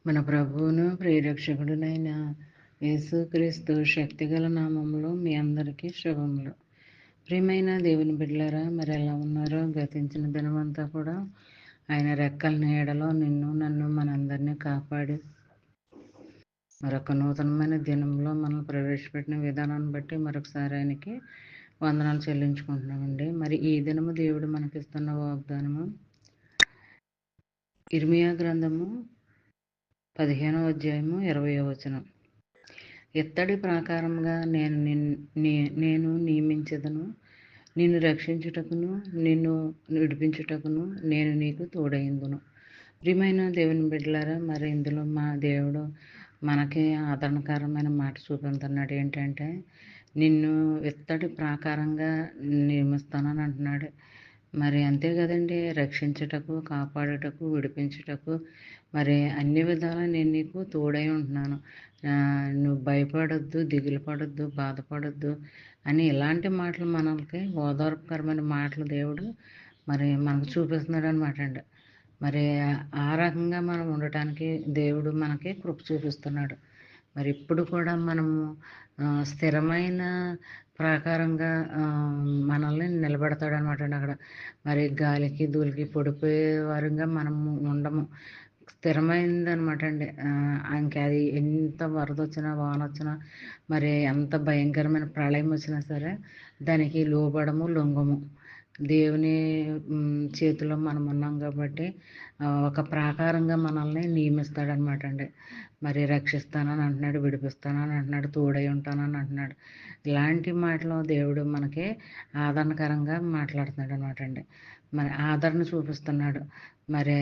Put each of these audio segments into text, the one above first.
మన ప్రభువును ప్రియరక్షకుడునైన యేసుక్రీస్తు శక్తిగల నామంలో మీ అందరికీ శుభములు. ప్రియమైన దేవుని బిడ్డలారా, మరి ఎలా ఉన్నారో? గతించిన దినమంతా కూడా ఆయన రెక్కల నీడలో నన్ను మనందరినీ కాపాడి మరొక నూతనమైన దినంలో మనం ప్రవేశపెట్టిన విధానాన్ని బట్టి మరొకసారి ఆయనకి వందనాలు చెల్లించుకుంటున్నామండి. మరి ఈ దినము దేవుడు మనకిస్తున్న వాగ్దానము ఇర్మియా గ్రంథము 15వ అధ్యాయము 20వ వచనం. ఇత్తడి ప్రాకారముగా నేను నియమించదను, నిన్ను రక్షించుటకును నిన్ను విడిపించుటకును నేను నీకు తోడైందును. ప్రియమైన దేవుని బిడ్డలారా, మరి ఇందులో మా దేవుడు మనకి ఆదరణకరమైన మాట చూపించున్నాడు. ఏంటంటే, నిన్ను ఇత్తడి ప్రాకారంగా నియమిస్తానని అంటున్నాడు. మరి అంతే కదండి, రక్షించుటకు, కాపాడుటకు, విడిపించుటకు, మరి అన్ని విధాలా నేను నీకు తోడై ఉంటున్నాను. నువ్వు భయపడొద్దు, దిగులు పడొద్దు, బాధపడొద్దు అని ఇలాంటి మాటలు మనకి ఓదార్పుకరమైన మాటలు దేవుడు మరి మనకు చూపిస్తున్నాడు అనమాట అండి. మరి ఆ రకంగా మనం ఉండటానికి దేవుడు మనకి కృప చూపిస్తున్నాడు. మరి ఇప్పుడు కూడా మనము స్థిరమైన ప్రాకారంగా మనల్ని నిలబెడతాడు అనమాట అండి అక్కడ. మరి గాలికి ధూళికి పడిపోయే వారంగా మనము ఉండము. స్థిరమైందనమాట అండి. ఇంకా అది ఎంత వరద వచ్చినా, వాన వచ్చినా, మరి ఎంత భయంకరమైన ప్రళయం వచ్చినా సరే దానికి లోబడము, లొంగము. దేవుని చేతిలో మనం ఉన్నాం కాబట్టి ఒక ప్రాకారంగా మనల్ని నియమిస్తాడనమాట అండి. మరి రక్షిస్తానని అంటున్నాడు, విడిపిస్తానని అంటున్నాడు, తోడై ఉంటానని అంటున్నాడు. ఇలాంటి మాటలు దేవుడు మనకి ఆదరణకరంగా మాట్లాడుతున్నాడు అనమాట అండి. మరి ఆదరణ చూపిస్తున్నాడు. మరి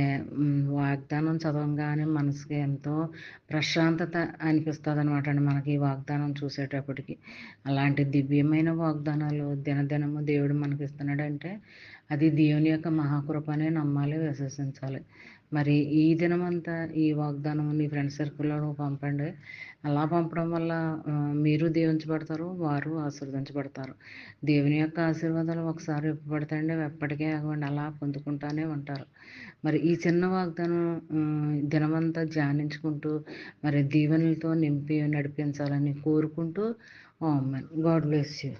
వాగ్దానం చదవంగానే మనసుకి ఎంతో ప్రశాంతత అనిపిస్తుంది అనమాట అండి మనకి ఈ వాగ్దానం చూసేటప్పటికి. అలాంటి దివ్యమైన వాగ్దానాలు దినదినము దేవుడు మనకి ఇస్తున్నాడంటే అది దేవుని యొక్క మహాకృప అనే నమ్మాలి, విశ్వసించాలి. మరి ఈ దినమంతా ఈ వాగ్దానం నీ ఫ్రెండ్ సర్కిల్లో పంపండి. అలా పంపడం వల్ల మీరు దీవించబడతారు, వారు ఆశీర్వదించబడతారు. దేవుని యొక్క ఆశీర్వాదాలు ఒకసారి ఇవ్వబడతాయండి, ఎప్పటికే ఆగవండి, అలా పొందుకుంటానే ఉంటారు. మరి ఈ చిన్న వాగ్దానం దినమంతా ధ్యానించుకుంటూ మరి దీవెనలతో నింపి నడిపించాలని కోరుకుంటూ, ఆమేన్. God bless you.